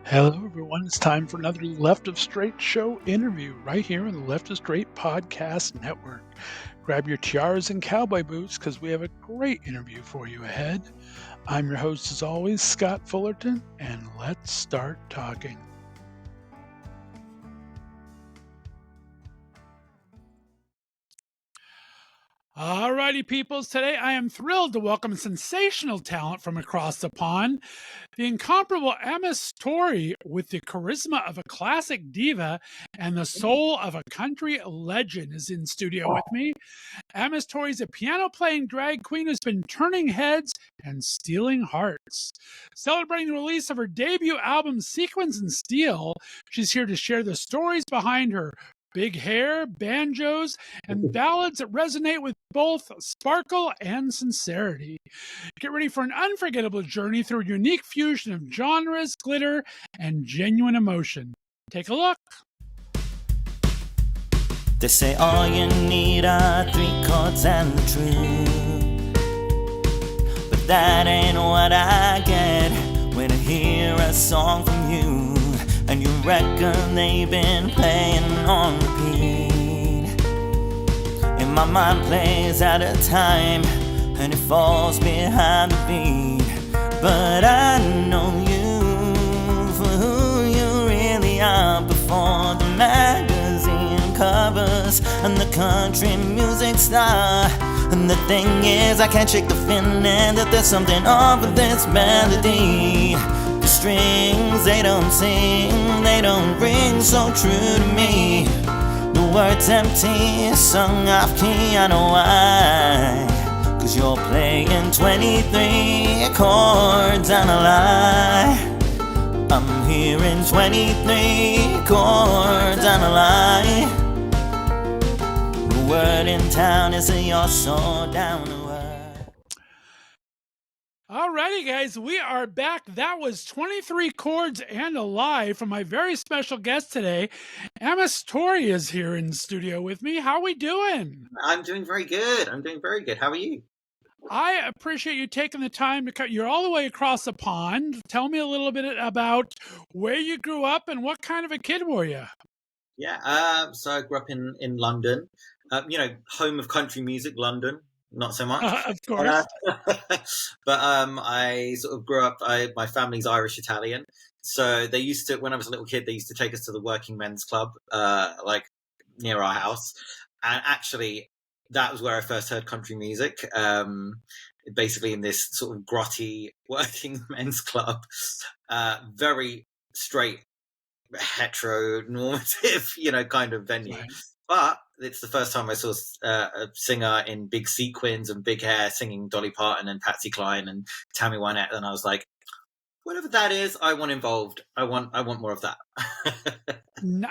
Hello, everyone. It's time for another Left of Straight show interview right here on the Left of Straight Podcast Network. Grab your tiaras and cowboy boots because we have a great interview for you ahead. I'm your host, as always, Scott Fullerton, and let's start talking. Alrighty, peoples. Today I am thrilled to welcome sensational talent from across the pond. The incomparable Amiss Tori, with the charisma of a classic diva and the soul of a country legend, is in studio with me. Amiss Tori is a piano-playing drag queen who's been turning heads and stealing hearts. Celebrating the release of her debut album, Sequins and Steel, she's here to share the stories behind her big hair, banjos, and ballads that resonate with both sparkle and sincerity. Get ready for an unforgettable journey through a unique fusion of genres, glitter, and genuine emotion. Take a look. They say all you need are 3 chords and the truth, but that ain't what I get when I hear a song from you. And your record they've been playing on repeat. And my mind plays out of time, and it falls behind the beat. But I know you for who you really are before the magazine covers and the country music star. And the thing is, I can't shake the feeling that there's something off with this melody. The strings, they don't sing, they don't ring so true to me. The words empty, sung off key, I know why. 'Cause you're playing 23 chords and a lie. I'm hearing 23 chords and a lie. The word in town is that you're so down to earth. Alrighty, guys, we are back. That was 23 chords and a lie from my very special guest today. Amiss Tori is here in the studio with me. How are we doing? I'm doing very good. How are you? I appreciate you taking the time to cut. You're all the way across the pond. Tell me a little bit about where you grew up and what kind of a kid were you? Yeah, so I grew up in London. Home of country music, London. Not so much. Of course. But I sort of grew up, my family's Irish Italian. So they used to, when I was a little kid, they used to take us to the working men's club, like near our house. And actually, that was where I first heard country music. Basically in this sort of grotty working men's club. Very straight, heteronormative, kind of venue. Right. But it's the first time I saw a singer in big sequins and big hair singing Dolly Parton and Patsy Cline and Tammy Wynette, and I was like, whatever that is, I want involved. I want more of that.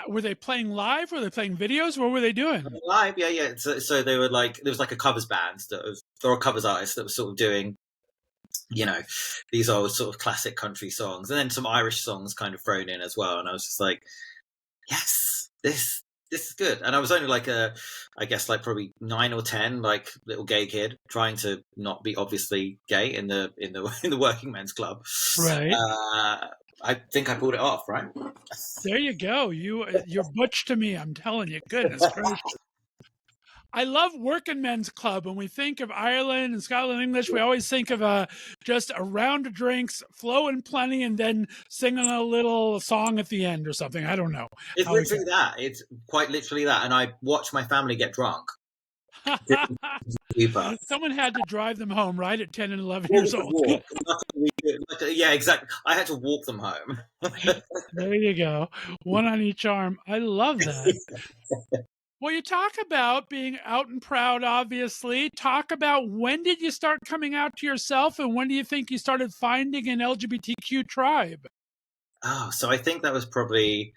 Were they playing live? Were they playing videos? What were they doing? Live, yeah. So they were like, there was like a covers band or a covers artist that was sort of doing, these old sort of classic country songs, and then some Irish songs kind of thrown in as well. And I was just like, yes, this is good. And I was only like I guess like probably 9 or 10, like little gay kid trying to not be obviously gay in the working men's club. Right. I think I pulled it off, right? There you go. You're butch to me. I'm telling you. Goodness gracious. I love working men's club. When we think of Ireland and Scotland English, we always think of just a round of drinks, flowing plenty, and then singing a little song at the end or something. I don't know. It's literally that. It's quite literally that. And I watched my family get drunk. Someone had to drive them home, right, at 10 and 11 years old. Yeah, exactly. I had to walk them home. There you go. One on each arm. I love that. Well, you talk about being out and proud, obviously. Talk about, when did you start coming out to yourself, and when do you think you started finding an LGBTQ tribe? Oh, so I think that was probably,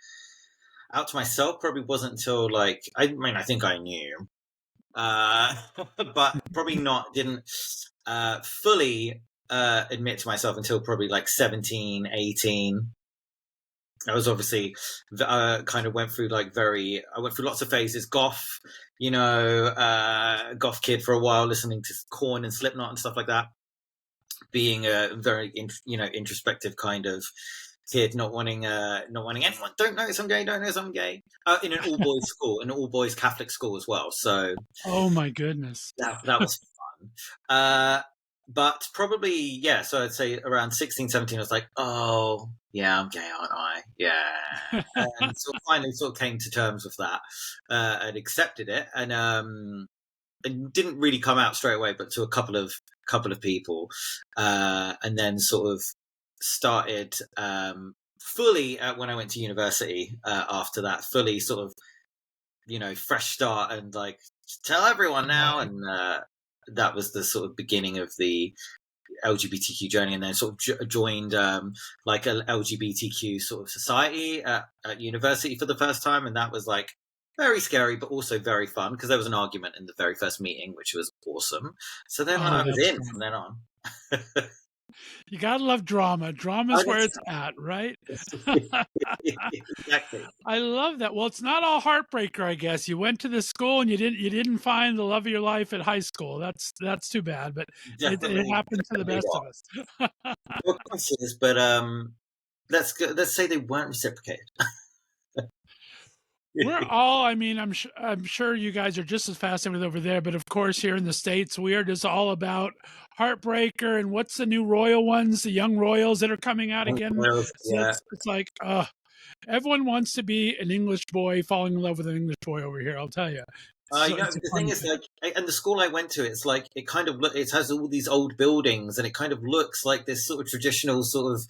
out to myself probably wasn't until I think I knew. But probably didn't fully admit to myself until probably like 17, 18. I was obviously kind of went through lots of phases. Goth, goth kid for a while, listening to Korn and Slipknot and stuff like that. Being a very, introspective kind of kid not wanting anyone. Don't notice I'm gay. Don't notice I'm gay. In an all boys school, an all boys Catholic school as well. So Oh my goodness. that was fun. But probably, yeah, so I'd say around 16, 17, I was like, oh, yeah, I'm gay, aren't I? Yeah. And so finally sort of came to terms with that and accepted it. And it didn't really come out straight away, but to a couple of people. And then sort of started fully when I went to university after that, fully sort of, fresh start and like, tell everyone now. And that was the sort of beginning of the LGBTQ journey, and then sort of joined like a LGBTQ sort of society at university for the first time, and that was like very scary but also very fun because there was an argument in the very first meeting, which was awesome. So then I was in from then on. You gotta love drama. Drama's where it's at, right? Exactly. I love that. Well, it's not all heartbreaker, I guess. You went to this school and you didn't find the love of your life at high school. That's too bad, but it happens to the best of us. Of course it is, but let's say they weren't reciprocated. We're all, I mean, I'm sure you guys are just as fascinated over there, but of course here in the States, we are just all about Heartbreaker and what's the new Royal ones, the young Royals that are coming out again. Yeah. So it's like, everyone wants to be an English boy falling in love with an English boy over here, I'll tell you. The thing is, like, and the school I went to, it's like it kind of it has all these old buildings, and it kind of looks like this sort of traditional sort of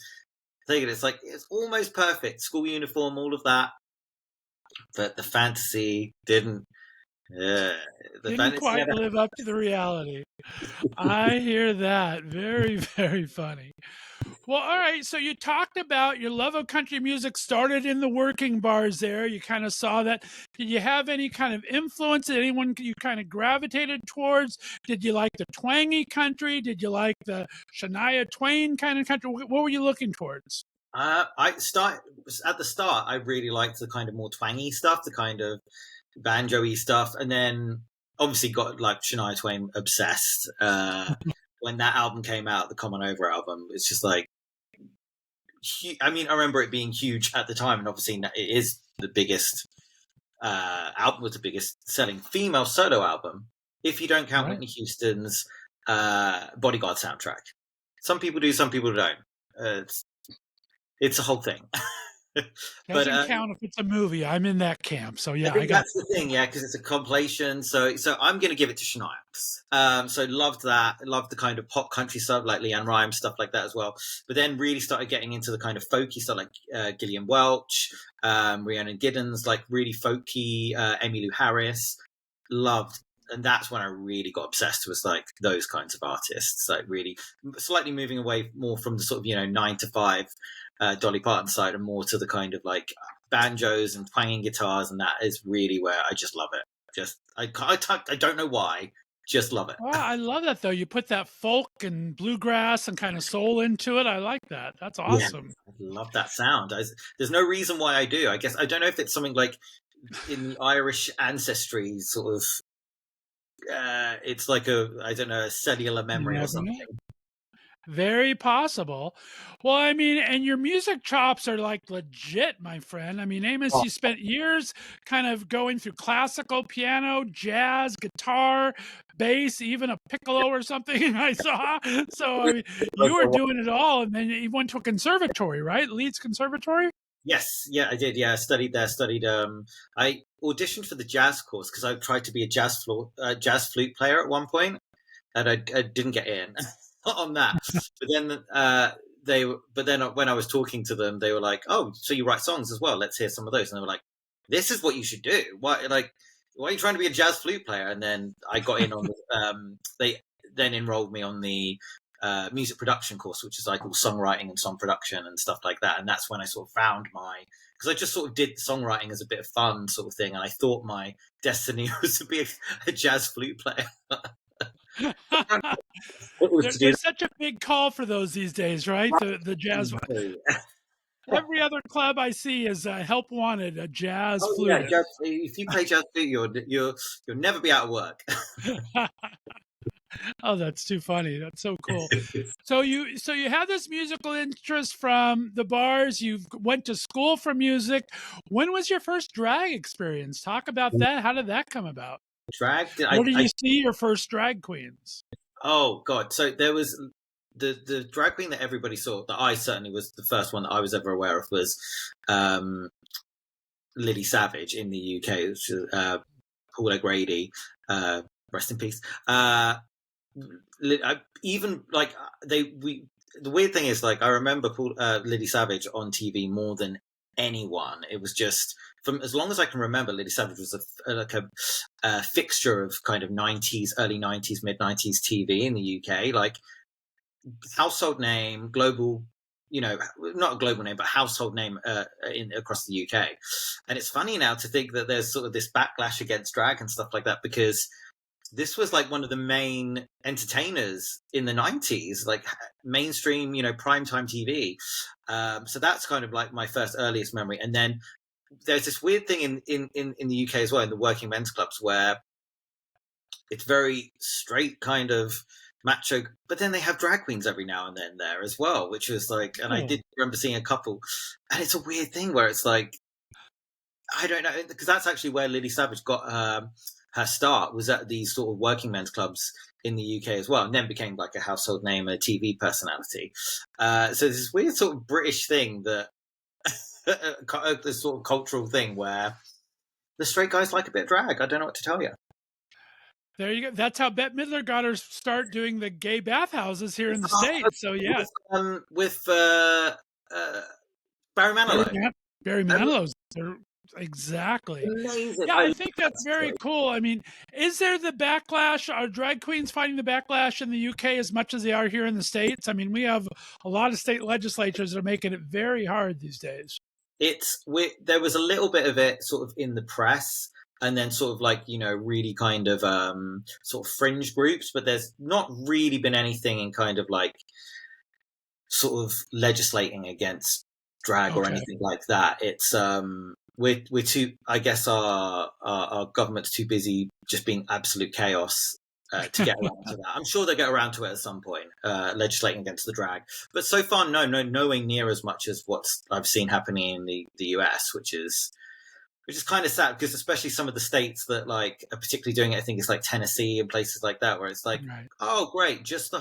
thing. And it's like it's almost perfect, school uniform, all of that, but the fantasy didn't. Didn't quite live up to the reality. I hear that. Very, very funny. Well, all right. So you talked about your love of country music started in the working bars there. You kind of saw that. Did you have any kind of influence? Did anyone you kind of gravitated towards? Did you like the twangy country? Did you like the Shania Twain kind of country? What were you looking towards? At the start, I really liked the kind of more twangy stuff, the kind of banjo-y stuff, and then obviously got like Shania Twain obsessed. When that album came out, the Come On Over album, it's just like, I mean, I remember it being huge at the time, and obviously it is the biggest album, was the biggest selling female solo album, if you don't count Whitney Houston's Bodyguard soundtrack. Some people do, some people don't. It's a whole thing. Doesn't count if it's a movie. I'm in that camp. So yeah, I got that's the thing, yeah, because it's a compilation. So I'm going to give it to Shania. So loved that. Loved the kind of pop country stuff like Leanne Rimes, stuff like that as well. But then really started getting into the kind of folky stuff like Gillian Welch, Rhiannon Giddens, like really folky, Emmylou Harris. Loved. And that's when I really got obsessed with like those kinds of artists, like really slightly moving away more from the sort of 9 to 5 Dolly Parton side and more to the kind of like banjos and twanging guitars, and that is really where I just love it. Just I don't know why, just love it. Oh, I love that though. You put that folk and bluegrass and kind of soul into it. I like that. That's awesome. Yeah, I love that sound. There's no reason why I do. I guess I don't know if it's something like in the Irish ancestry sort of. It's like a cellular memory or something. Very possible. Well, I mean, and your music chops are like legit, my friend. I mean, Amiss, you spent years kind of going through classical piano, jazz, guitar, bass, even a piccolo or something I saw. So, I mean, you were doing it all. And then you went to a conservatory, right? Leeds Conservatory? Yes, yeah, I did. Yeah, I studied there. I auditioned for the jazz course because I tried to be a jazz flute player at one point, and I didn't get in on that. But then when I was talking to them, they were like, "Oh, so you write songs as well? Let's hear some of those." And they were like, "This is what you should do. Why are you trying to be a jazz flute player?" And then I got in on the. They then enrolled me on the music production course, which is like all songwriting and song production and stuff like that. And that's when I sort of found because I just sort of did songwriting as a bit of fun sort of thing, and I thought my destiny was to be a jazz flute player. There's such a big call for those these days, right? The jazz one. Every other club I see is help wanted, a jazz flute. Yeah, if you play jazz flute, you'll never be out of work. Oh, that's too funny. That's so cool. So you had this musical interest from the bars. You went to school for music. When was your first drag experience? Talk about that. How did that come about? Drag? Where did you see your first drag queens? Oh God! So there was the drag queen that everybody saw. That I certainly was the first one that I was ever aware of was Lily Savage in the UK, which is Paul O'Grady. Rest in peace. Even like the weird thing is, like, I remember Lily Savage on TV more than anyone. It was just, from as long as I can remember, Lily Savage was a fixture of kind of 90s, early 90s, mid 90s TV in the UK, like household name, global, not a global name, but household name across the UK. And it's funny now to think that there's sort of this backlash against drag and stuff like that, because this was like one of the main entertainers in the 90s, like mainstream, primetime TV. So that's kind of like my first earliest memory. And then there's this weird thing in the UK as well, in the working men's clubs, where it's very straight kind of macho, but then they have drag queens every now and then there as well, which was like, and I did remember seeing a couple, and it's a weird thing where it's like, I don't know, because that's actually where Lily Savage got her start, was at these sort of working men's clubs in the UK as well, and then became like a household name and a TV personality. So this weird sort of British thing that this sort of cultural thing where the straight guys like a bit of drag. I don't know what to tell you. There you go. That's how Bette Midler got her start doing the gay bathhouses here in the States. So yeah, with Barry Manilow. Barry Manilow's. Exactly. Amazing. Yeah, I think that's very cool. I mean, is there the backlash? Are drag queens fighting the backlash in the UK as much as they are here in the States? I mean, we have a lot of state legislatures that are making it very hard these days. There was a little bit of it sort of in the press, and then sort of like, really kind of sort of fringe groups, but there's not really been anything in kind of like sort of legislating against drag or anything like that. It's we're too, I guess our government's too busy just being absolute chaos to get around to that. I'm sure they'll get around to it at some point, legislating against the drag. But so far, nowhere near as much as what I've seen happening in the US, which is kind of sad, because especially some of the states that like are particularly doing it, I think it's like Tennessee and places like that, where it's like, oh great, just the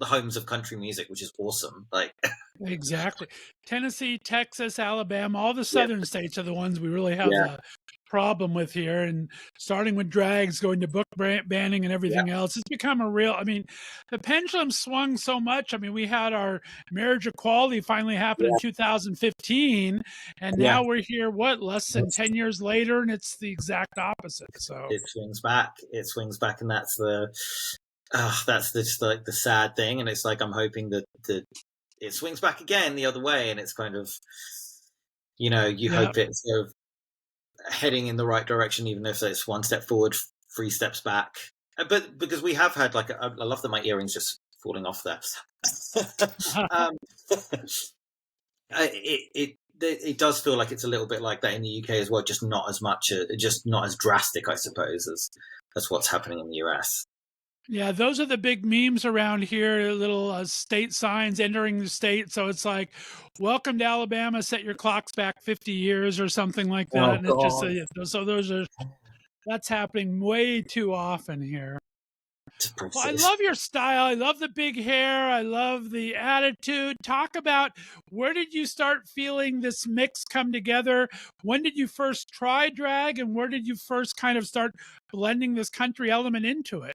homes of country music, which is awesome. Like exactly. Tennessee, Texas, Alabama, all the southern states are the ones we really have a problem with here. And starting with drags, going to book banning and everything else, it's become the pendulum swung so much. I mean, we had our marriage equality finally happen in 2015, and now we're here, less than 10 years later, and it's the exact opposite. So it swings back, and that's just like the sad thing. And it's like, I'm hoping that it swings back again the other way, and it's kind of, you hope it's sort of heading in the right direction, even if it's one step forward, 3 steps back. But because we have had like, I love that my earrings just falling off there. It does feel like it's a little bit like that in the UK as well, just not as much, just not as drastic, I suppose, as what's happening in the US. Yeah, those are the big memes around here, little state signs entering the state. So it's like, welcome to Alabama, set your clocks back 50 years or something like that. And it's just, that's happening way too often here. Well, I love your style. I love the big hair. I love the attitude. Talk about, where did you start feeling this mix come together? When did you first try drag, and where did you first kind of start blending this country element into it?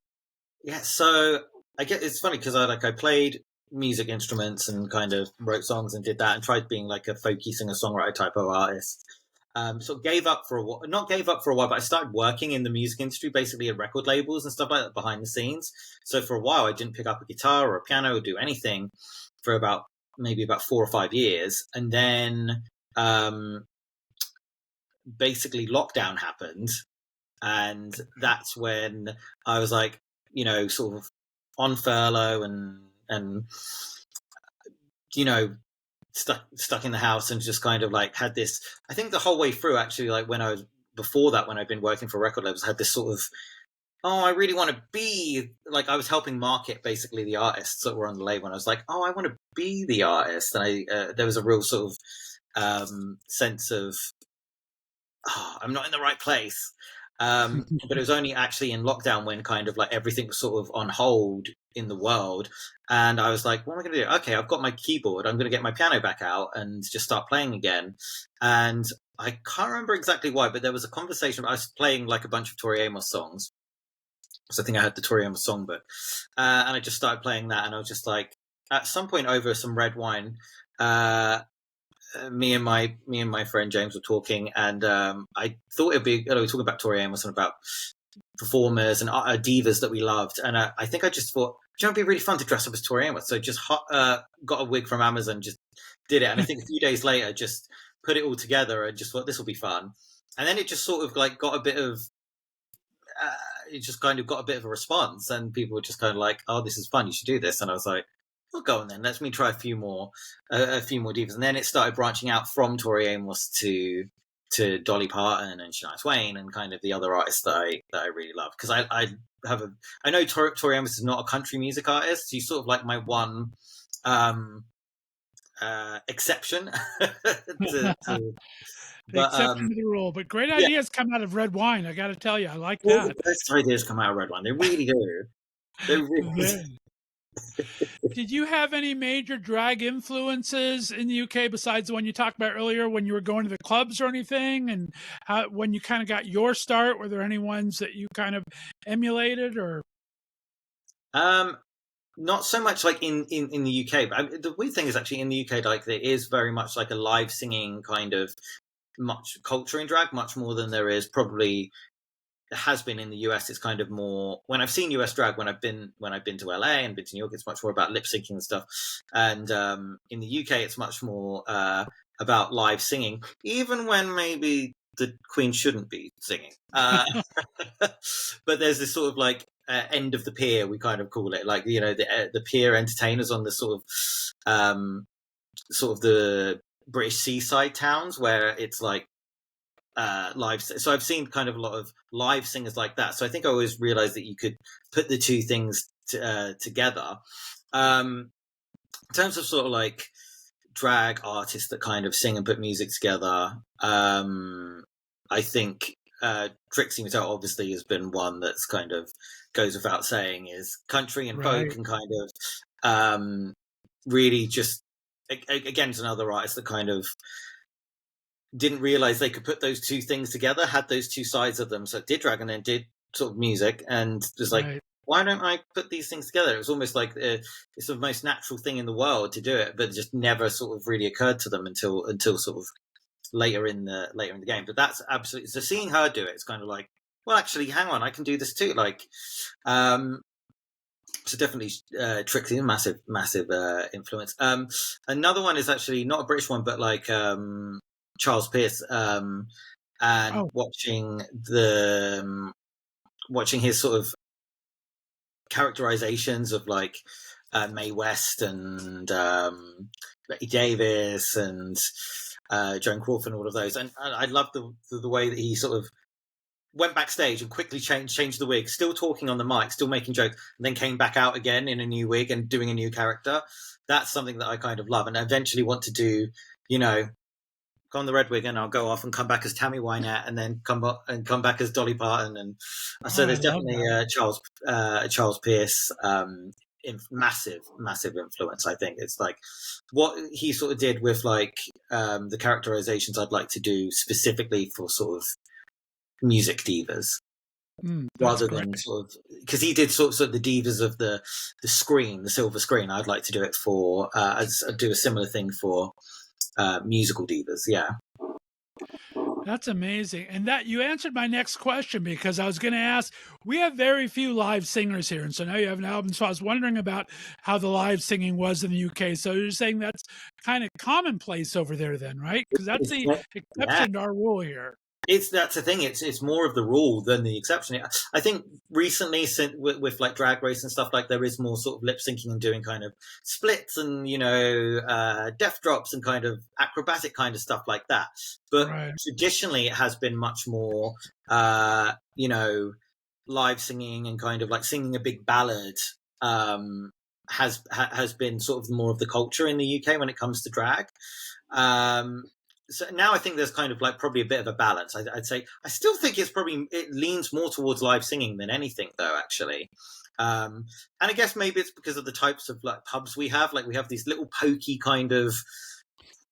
Yeah, so I get, it's funny because I played music instruments and kind of wrote songs and did that, and tried being like a folky singer-songwriter type of artist. So gave up for a while, not gave up for a while, but I started working in the music industry, basically at record labels and stuff like that behind the scenes. So for a while, I didn't pick up a guitar or a piano or do anything for maybe about 4 or 5 years. And then basically lockdown happened. And that's when I was like, sort of on furlough and stuck in the house, and just kind of like had this, I think the whole way through, actually, like when I'd been working for record labels, I had this sort of oh, I really want to be like, I was helping market basically the artists that were on the label, and I was like, oh, I want to be the artist, and there was a real sort of sense of, oh, I'm not in the right place. But it was only actually in lockdown when kind of like everything was sort of on hold in the world. And I was like, what am I going to do? Okay, I've got my keyboard. I'm going to get my piano back out and just start playing again. And I can't remember exactly why, but there was a conversation. I was playing like a bunch of Tori Amos songs. So I think I had the Tori Amos songbook. And I just started playing that. And I was just like, at some point over some red wine, me and my friend James were talking, and I thought it'd be, we were talking about Tori Amos and about performers and divas that we loved, and I think I just thought, it'd be really fun to dress up as Tori Amos. So just got a wig from Amazon, just did it, and I think a few days later just put it all together and just thought this will be fun. And then it just sort of like got a bit of it just kind of got a bit of a response, and people were just kind of like, oh, this is fun, you should do this. And I was like, well, go on then, let me try a few more divas. And then it started branching out from Tori Amos to Dolly Parton and Shania Twain and kind of the other artists that I really love. Because I know Tori Amos is not a country music artist. She's sort of like my one exception. The exception to the rule, but great ideas come out of red wine. I got to tell you, I like that. The best ideas come out of red wine. They really do. They really do. Did you have any major drag influences in the UK besides the one you talked about earlier when you were going to the clubs or anything? And when you kind of got your start, were there any ones that you kind of emulated or? Not so much like in the UK, but the weird thing is actually in the UK, like there is very much like a live singing kind of much culture in drag, much more than there is probably has been in the US. It's kind of more, when I've seen US drag, when I've been to LA and been to New York, it's much more about lip syncing and stuff. And in the UK, it's much more about live singing, even when maybe the Queen shouldn't be singing. But there's this sort of like end of the pier, we kind of call it, like, you know, the pier entertainers on the sort of the British seaside towns where it's like live. So I've seen kind of a lot of live singers like that. So I think I always realized that you could put the two things together. In terms of sort of like drag artists that kind of sing and put music together, I think Trixie Mattel obviously has been one that's kind of goes without saying, is country and folk, and kind of really just, again, it's another artist that kind of didn't realize they could put those two things together, had those two sides of them. So it did drag and then did sort of music, and just like, why don't I put these things together? It was almost like it's the most natural thing in the world to do it, but it just never sort of really occurred to them until sort of later in the game. But that's absolutely, so seeing her do it, it's kind of like, well, actually, hang on, I can do this too. Like, so definitely Trixie, massive influence. Another one is actually not a British one, but like Charles Pierce, and watching his sort of characterizations of like Mae West and Betty Davis and Joan Crawford and all of those, and I love the way that he sort of went backstage and quickly changed the wig, still talking on the mic, still making jokes, and then came back out again in a new wig and doing a new character. That's something that I kind of love, and I eventually want to do, you know, go on the red wig and I'll go off and come back as Tammy Wynette and then come back as Dolly Parton. And so there's definitely Charles Pierce, massive influence. I think it's like what he sort of did with like the characterizations I'd like to do specifically for sort of music divas, rather than sort of, because he did sort of the divas of the screen, the silver screen. I'd like to do it for do a similar thing for musical divas. That's amazing. And that you answered my next question, because I was going to ask, we have very few live singers here. And so now you have an album. So I was wondering about how the live singing was in the UK. So you're saying that's kind of commonplace over there then, right? Because that's the exception to our rule here. That's the thing. It's more of the rule than the exception. I think recently, with like Drag Race and stuff, like there is more sort of lip syncing and doing kind of splits and, you know, death drops and kind of acrobatic kind of stuff like that. But traditionally, it has been much more, you know, live singing and kind of like singing a big ballad has been sort of more of the culture in the UK when it comes to drag. So now I think there's kind of like probably a bit of a balance. I'd say I still think it leans more towards live singing than anything, though, actually. And I guess maybe it's because of the types of like pubs we have. Like we have these little pokey kind of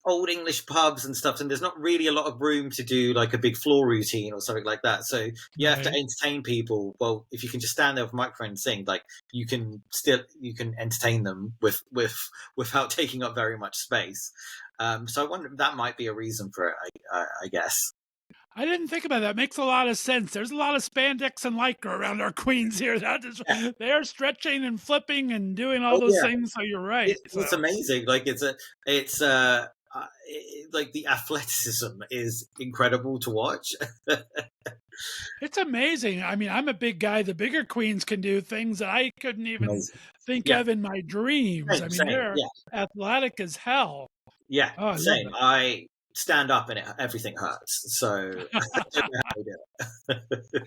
old English pubs and stuff, and there's not really a lot of room to do like a big floor routine or something like that. So you have to entertain people. Well, if you can just stand there with a microphone and sing, like you can entertain them without taking up very much space. So I wonder if that might be a reason for it. I guess. I didn't think about that. Makes a lot of sense. There's a lot of spandex and lycra around our queens here. They're stretching and flipping and doing all those things. So you're right. It's amazing. Like like the athleticism is incredible to watch. It's amazing. I mean, I'm a big guy. The bigger queens can do things that I couldn't even think of in my dreams. They're athletic as hell. Yeah, same. I stand up and everything hurts. So I don't know how to do it.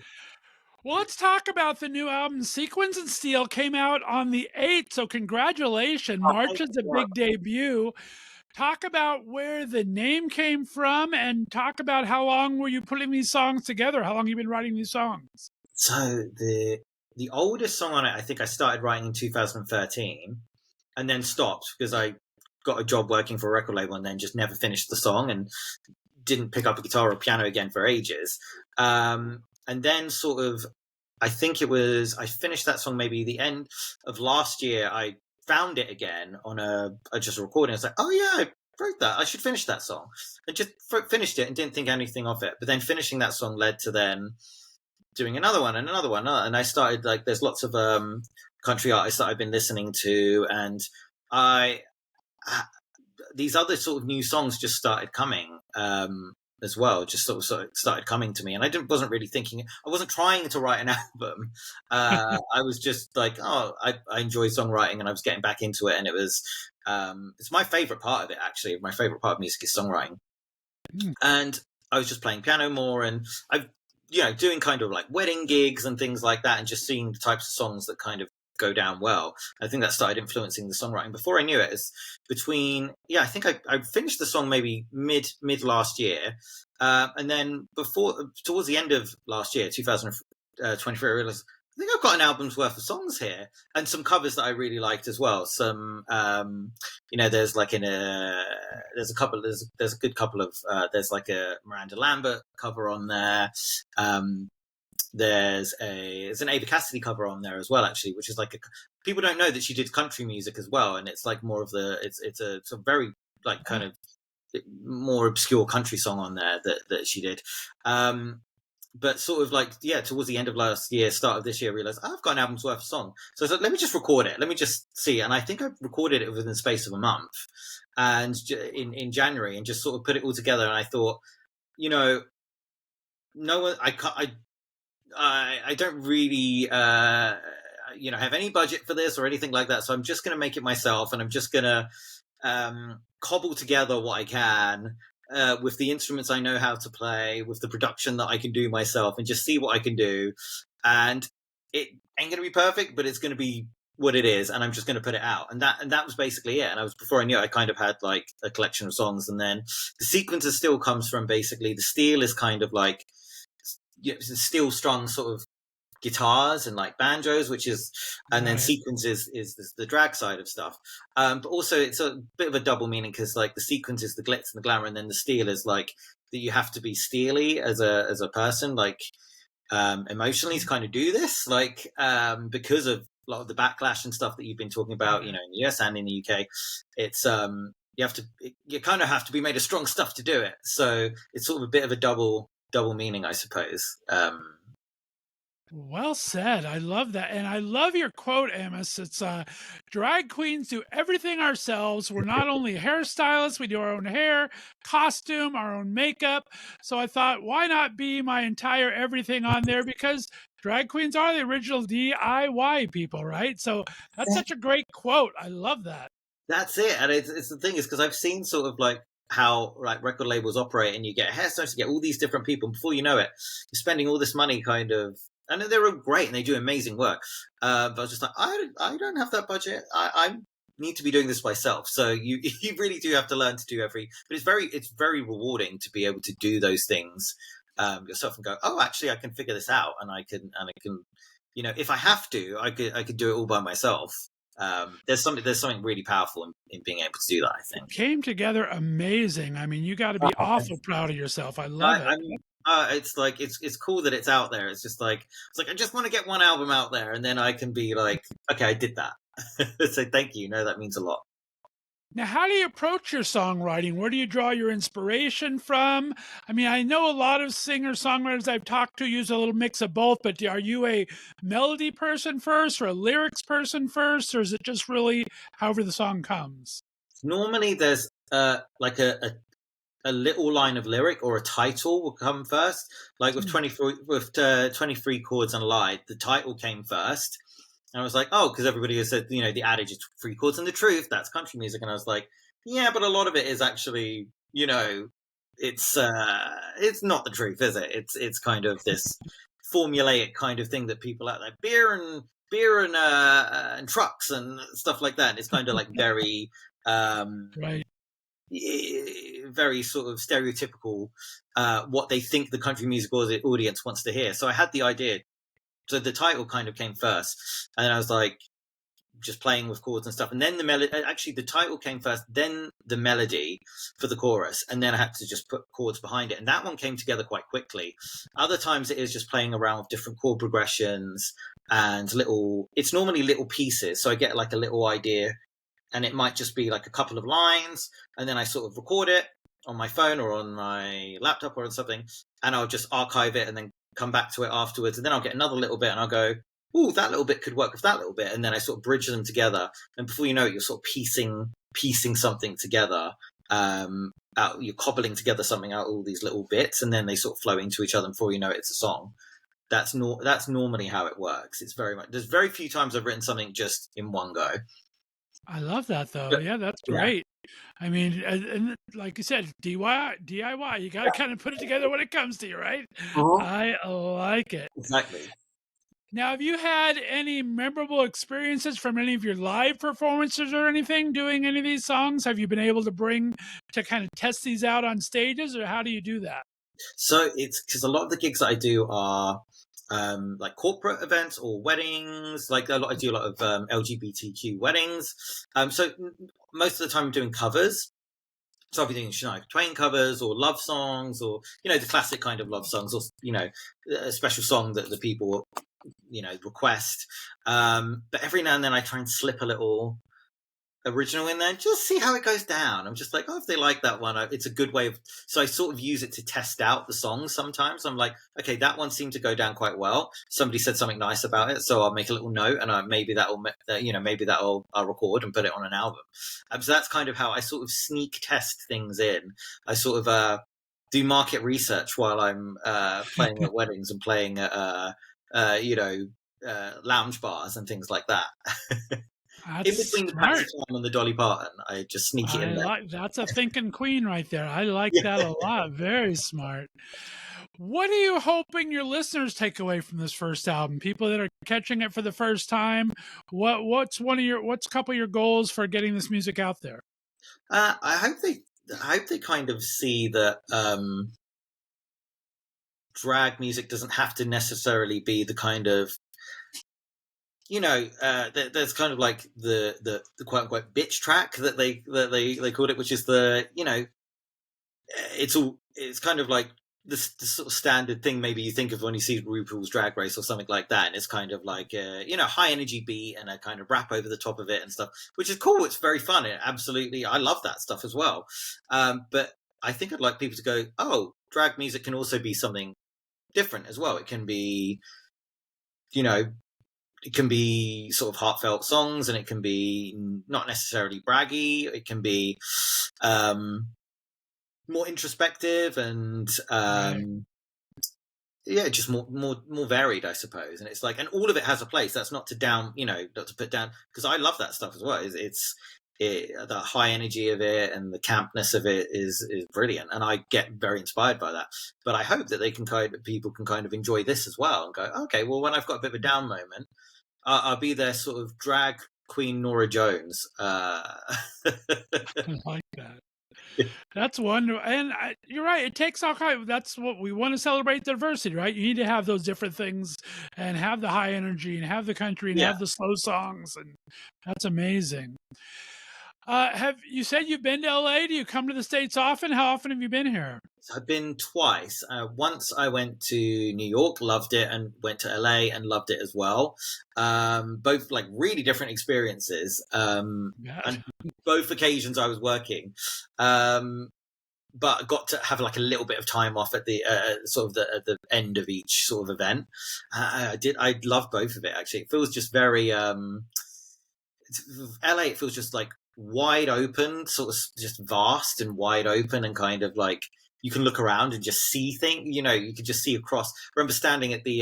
Well, let's talk about the new album. Sequins and Steel came out on the 8th. So congratulations. March is a big debut. Talk about where the name came from and talk about how long were you putting these songs together? How long have you been writing these songs? So the oldest song on it, I think I started writing in 2013 and then stopped because I got a job working for a record label and then just never finished the song and didn't pick up a guitar or piano again for ages. And then sort of, I think I finished that song maybe the end of last year. I found it again on just a recording. I was like, oh yeah, I wrote that. I should finish that song. I just finished it and didn't think anything of it. But then finishing that song led to then doing another one and another one. And I started like, there's lots of country artists that I've been listening to. And these other sort of new songs just started coming as well, just sort of started coming to me. And I wasn't really thinking, I wasn't trying to write an album. I was just like, I enjoy songwriting and I was getting back into it. And it was, it's my favorite part of it, actually. My favorite part of music is songwriting. And I was just playing piano more and I've, doing kind of like wedding gigs and things like that and just seeing the types of songs that kind of go down well. I think that started influencing the songwriting. Before I knew it, it's between I think I finished the song maybe mid last year, and then towards the end of last year, 2023, I realized I think I've got an album's worth of songs here and some covers that I really liked as well. Some there's like there's a good couple of there's like a Miranda Lambert cover on there. There's an Ava Cassidy cover on there as well, actually, which is like people don't know that she did country music as well, and it's like more of it's a very like kind of more obscure country song on there that she did. But sort of like towards the end of last year, start of this year, I realized I've got an album's worth of song, so I thought let me just record it, let me just see, and I think I recorded it within the space of a month, and in January, and just sort of put it all together, and I thought, no one, I don't really, have any budget for this or anything like that. So I'm just going to make it myself, and I'm just going to cobble together what I can with the instruments I know how to play, with the production that I can do myself, and just see what I can do. And it ain't going to be perfect, but it's going to be what it is, and I'm just going to put it out. And that was basically it. And before I knew it, I kind of had like a collection of songs. And then the Sequins and Steel comes from basically the steel is kind of like steel strung sort of guitars and like banjos, which is, and then sequins is the drag side of stuff. But also it's a bit of a double meaning because like the sequins is the glitz and the glamour, and then the steel is like that you have to be steely as a person, like emotionally to kind of do this, like because of a lot of the backlash and stuff that you've been talking about, in the US and in the UK. It's you kind of have to be made of strong stuff to do it. So it's sort of a bit of a double meaning, I suppose. Well said. I love that. And I love your quote, Amiss. It's drag queens do everything ourselves. We're not only hairstylists, we do our own hair, costume, our own makeup. So I thought, why not be my entire everything on there? Because drag queens are the original DIY people, right? So that's such a great quote. I love that. That's it. And it's the thing is because I've seen sort of like how like record labels operate, and you get hairstylists, you get all these different people, and before you know it, you're spending all this money kind of and they're all great and they do amazing work. But I was just like, I don't have that budget. I need to be doing this myself. So you you really do have to learn to do but it's very rewarding to be able to do those things yourself and go, oh, actually I can figure this out, and I can if I have to, I could do it all by myself. There's something really powerful in being able to do that, I think. It came together amazing. I mean, you got to be awful proud of yourself. I love it. It's like it's cool that it's out there. It's like I just want to get one album out there, and then I can be like, okay, I did that. So thank you. No, that means a lot. Now, how do you approach your songwriting? Where do you draw your inspiration from? I mean, I know a lot of singer-songwriters I've talked to use a little mix of both, but are you a melody person first or a lyrics person first, or is it just really however the song comes? Normally, there's like a little line of lyric or a title will come first. Like with 23 chords and a lie, the title came first. And I was like, oh, because everybody has said, the adage is 3 chords and the truth. That's country music. And I was like, yeah, but a lot of it is actually, it's not the truth, is it? It's kind of this formulaic kind of thing that people out there, beer and trucks and stuff like that. It's kind of like very, right. very sort of stereotypical, what they think the country music audience wants to hear. So I had the idea. So the title kind of came first, and I was like just playing with chords and stuff, and then the melody. Actually, the title came first, then the melody for the chorus, and then I had to just put chords behind it, and that one came together quite quickly. Other times it is just playing around with different chord progressions and it's normally little pieces, so I get like a little idea, and it might just be like a couple of lines, and then I sort of record it on my phone or on my laptop or on something, and I'll just archive it and then come back to it afterwards, and then I'll get another little bit and I'll go, oh, that little bit could work with that little bit, and then I sort of bridge them together, and before you know it, you're sort of piecing something together. You're cobbling together something out, all these little bits, and then they sort of flow into each other, and before you know it, it's a song. That's normally how it works. It's there's very few times I've written something just in one go. I love that though. Yeah, that's great. I mean, and like you said, DIY, you got to kind of put it together when it comes to you, right? I like it. Exactly. Now, have you had any memorable experiences from any of your live performances or anything doing any of these songs? Have you been able to bring to kind of test these out on stages, or how do you do that? So it's because a lot of the gigs that I do are like corporate events or weddings. Like I do a lot of LGBTQ weddings. So most of the time I'm doing covers. So I'll be doing Shania Twain covers or love songs, or the classic kind of love songs, or a special song that the people request. But every now and then I try and slip a little original in there, just see how it goes down. I'm just like, oh, if they like that one, it's a good way of. So I sort of use it to test out the songs. Sometimes I'm like, okay, that one seemed to go down quite well. Somebody said something nice about it, so I'll make a little note, and maybe I'll record and put it on an album. So that's kind of how I sort of sneak test things in. I sort of do market research while I'm playing at weddings and playing at lounge bars and things like that. In between the Patsy Cline and the Dolly Parton, I just sneak it in there. That's a thinking queen right there. I like that a lot. Very smart. What are you hoping your listeners take away from this first album? People that are catching it for the first time. What's a couple of your goals for getting this music out there? I hope they kind of see that drag music doesn't have to necessarily be the kind of there's kind of like the quote unquote bitch track that they called it, which is it's kind of like the sort of standard thing maybe you think of when you see RuPaul's Drag Race or something like that, and it's kind of like high energy beat and a kind of rap over the top of it and stuff, which is cool. It's very fun. I love that stuff as well. But I think I'd like people to go, oh, drag music can also be something different as well. It can be it can be sort of heartfelt songs, and it can be not necessarily braggy. It can be more introspective and just more varied, I suppose. And it's like, and all of it has a place. That's not to put down, because I love that stuff as well. the high energy of it and the campness of it is brilliant, and I get very inspired by that. But I hope that people can kind of enjoy this as well and go, okay, well, when I've got a bit of a down moment, I'll be their sort of drag queen Nora Jones. I like that. That's wonderful, and you're right. It takes all kind. That's what we want to celebrate diversity, right? You need to have those different things, and have the high energy, and have the country, and Yeah. have the slow songs, and that's amazing. Have you said you've been to LA? Do you come to the States often? How often have you been here? So I've been twice. Once I went to New York, loved it, and went to LA and loved it as well. Both like really different experiences. And both occasions I was working. But I got to have like a little bit of time off at the sort of at the end of each sort of event. I love both of it actually. It feels just very LA. It feels just like wide open, sort of just vast and wide open, and kind of like you can look around and just see things. You know, you could just see across. I remember standing at the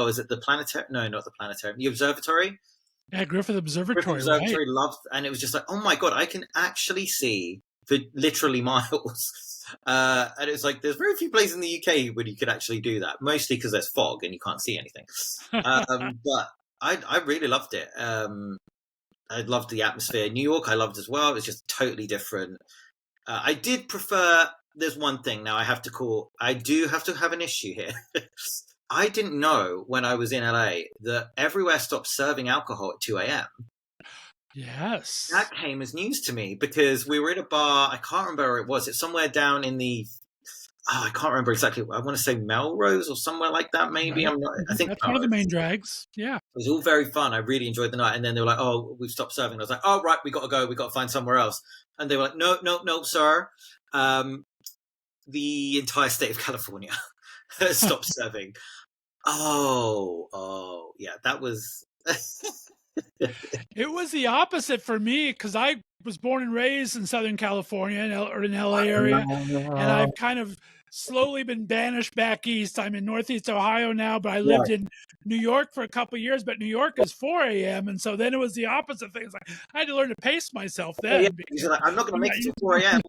is it the planetarium? No, not the planetarium. The observatory. Yeah, Griffith Observatory. Griffith Observatory, loved, and it was just like, oh my god, I can actually see for literally miles. And it was like, there's very few places in the UK where you could actually do that. Mostly because there's fog and you can't see anything. But I really loved it. I loved the atmosphere. New York, I loved as well. It was just totally different. I did prefer. There's one thing now I do have to have an issue here. I didn't know when I was in LA that everywhere stopped serving alcohol at 2 a.m. Yes. That came as news to me because we were in a bar. I can't remember where it was. It's somewhere down in the. I can't remember exactly. I want to say Melrose or somewhere like that. Maybe right. I'm not. I think that's one of the main drags. Yeah, it was all very fun. I really enjoyed the night. And then they were like, "Oh, we've stopped serving." I was like, "Oh, right, we got to go. We got to find somewhere else." And they were like, "No, sir. The entire state of California stopped serving." Oh, yeah, that was. It was the opposite for me because I was born and raised in Southern California or in LA area, and I've kind of slowly been banished back east. I'm in Northeast Ohio now, but I lived in New York for a couple of years. But New York is 4 a.m. and so then it was the opposite thing. It's like I had to learn to pace myself then. Yeah, like, I'm not going to make it to 4 a.m.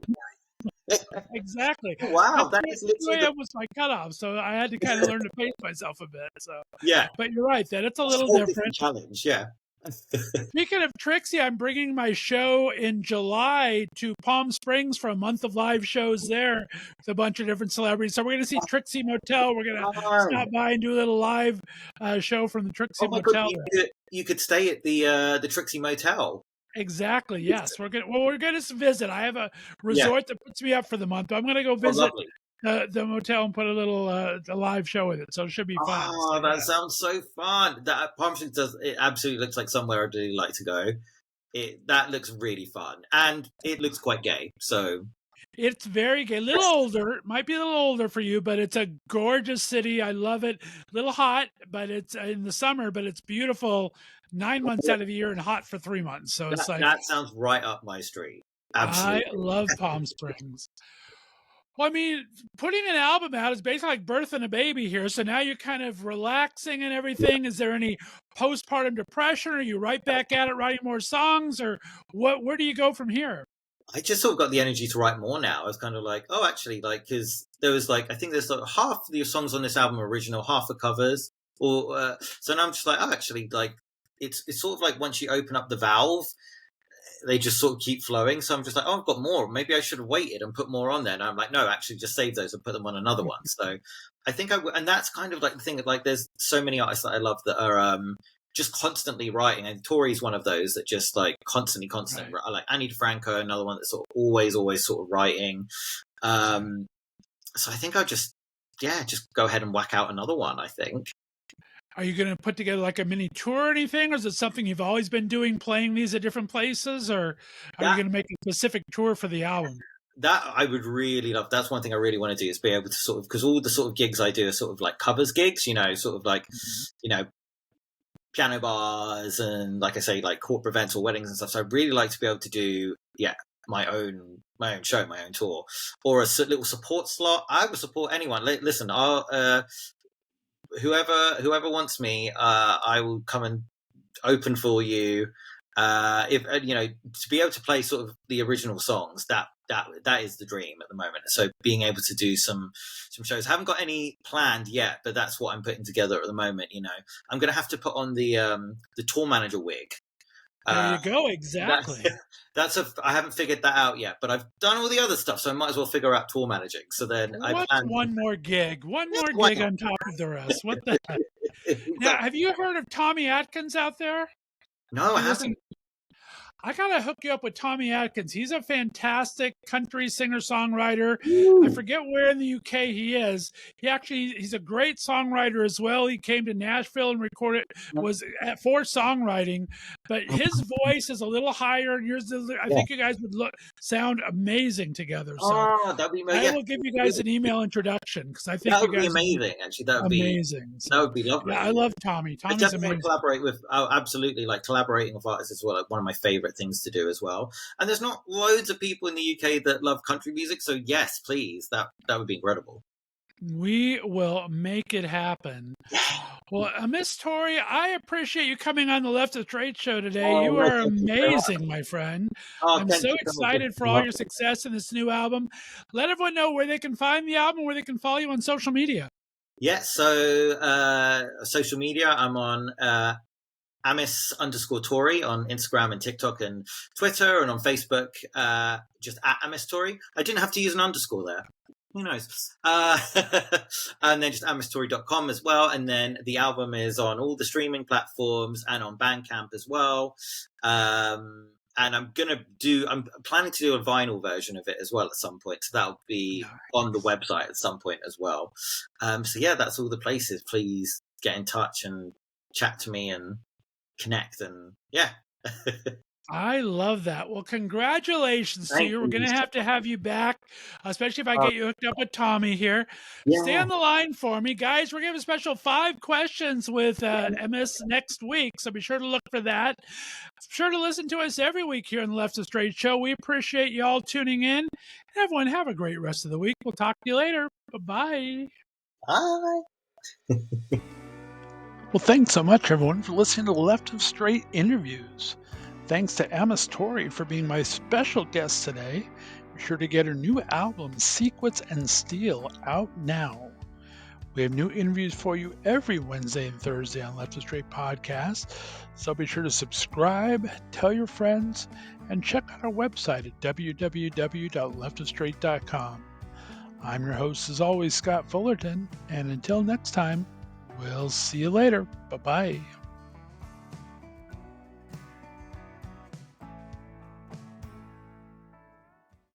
Exactly. Wow, that is literally was my cutoff, so I had to kind of learn to pace myself a bit. So yeah, but you're right that it's a little different challenge. Yeah. Speaking of Trixie, I'm bringing my show in July to Palm Springs for a month of live shows there with a bunch of different celebrities. So we're going to see Trixie Motel. We're going to stop by and do a little live show from the Trixie Motel. God, you could stay at the Trixie Motel. Exactly. Yes, we're going to visit. I have a resort that puts me up for the month. I'm going to go visit the motel and put a little a live show with it, so it should be fun. Oh, that sounds so fun! That Palm Springs it absolutely looks like somewhere I'd really like to go. That looks really fun, and it looks quite gay. So it's very gay, a little older. Might be a little older for you, but it's a gorgeous city. I love it. A little hot, but it's in the summer, but it's beautiful 9 months out of the year and hot for 3 months. So it's like that sounds right up my street. Absolutely, I love Palm Springs. Well, I mean, putting an album out is basically like birthing a baby here. So now you're kind of relaxing and everything. Is there any postpartum depression? Are you right back at it writing more songs, or what? Where do you go from here? I just sort of got the energy to write more now. I was kind of like, oh, actually, like, because there was like, I think there's like half the songs on this album are original, half are covers. Or so now I'm just like, oh, actually, like, it's sort of like once you open up the valve, they just sort of keep flowing. So I'm just like, oh, I've got more. Maybe I should have waited and put more on there. And I'm like, no, actually just save those and put them on another one. So I think and that's kind of like the thing that like, there's so many artists that I love that are just constantly writing. And Tori's one of those that just like constantly. Right. I like Annie DeFranco, another one that's sort of always sort of writing. So I think I'll just go ahead and whack out another one, I think. Are you going to put together like a mini tour or anything? Or is it something you've always been doing, playing these at different places? Or are you going to make a specific tour for the album? That I would really love. That's one thing I really want to do is be able to sort of, because all the sort of gigs I do are sort of like covers gigs, you know, sort of like, you know, piano bars and like I say, like corporate events or weddings and stuff. So I'd really like to be able to do, my own show, my own tour, or a little support slot. I would support anyone. Listen, I'll, whoever wants me, I will come and open for you. if to be able to play sort of the original songs, that is the dream at the moment. So being able to do some shows, I haven't got any planned yet, but that's what I'm putting together at the moment. I'm going to have to put on the tour manager wig. There you go. Exactly. I haven't figured that out yet, but I've done all the other stuff, so I might as well figure out tour managing. So then one more gig on top of the rest. What the heck? Exactly. Now, have you heard of Tommy Atkins out there? No, I haven't. I gotta hook you up with Tommy Atkins. He's a fantastic country singer-songwriter. I forget where in the UK he is. He's a great songwriter as well. He came to Nashville and recorded, was for songwriting, but his voice is a little higher, and yours is, I think you guys would sound amazing together. So that'd be amazing. I will give you guys an email introduction because I think that would you guys be amazing. Actually, that would amazing. be that would be lovely. Yeah, I love Tommy. Tommy's I definitely amazing. collaborate with. Absolutely, like collaborating with artists as well. Like one of my favorite things to do as well. And there's not loads of people in the UK that love country music, so yes, please, that would be incredible. We will make it happen. Well, Amiss Tori, I appreciate you coming on the Left of Straight show today. You are amazing, my friend. I'm so excited for all your success in this new album. Let everyone know where they can find the album, where they can follow you on social media. Yeah, so social media, I'm on Amiss_Tori on Instagram and TikTok and Twitter, and on Facebook, just at Amiss Tori. I didn't have to use an underscore there. Who knows? And then just amisstori.com as well. And then the album is on all the streaming platforms and on Bandcamp as well. And I'm planning to do a vinyl version of it as well at some point. So that'll be on the website at some point as well. So yeah, that's all the places. Please get in touch and chat to me and connect, and yeah. I love that. Well, congratulations to you. We're going to have you back, especially if I get you hooked up with Tommy here. Yeah. Stay on the line for me. Guys, we're going to have a special 5 questions with Amiss next week, so be sure to look for that. Be sure to listen to us every week here on the Left of Straight show. We appreciate you all tuning in. And everyone, have a great rest of the week. We'll talk to you later. Bye-bye. Bye. Well, thanks so much, everyone, for listening to the Left of Straight interviews. Thanks to Amiss Tori for being my special guest today. Be sure to get her new album, Sequins and Steel, out now. We have new interviews for you every Wednesday and Thursday on Left of Straight Podcast, so be sure to subscribe, tell your friends, and check out our website at www.leftofstraight.com. I'm your host, as always, Scott Fullerton, and until next time, we'll see you later. Bye-bye.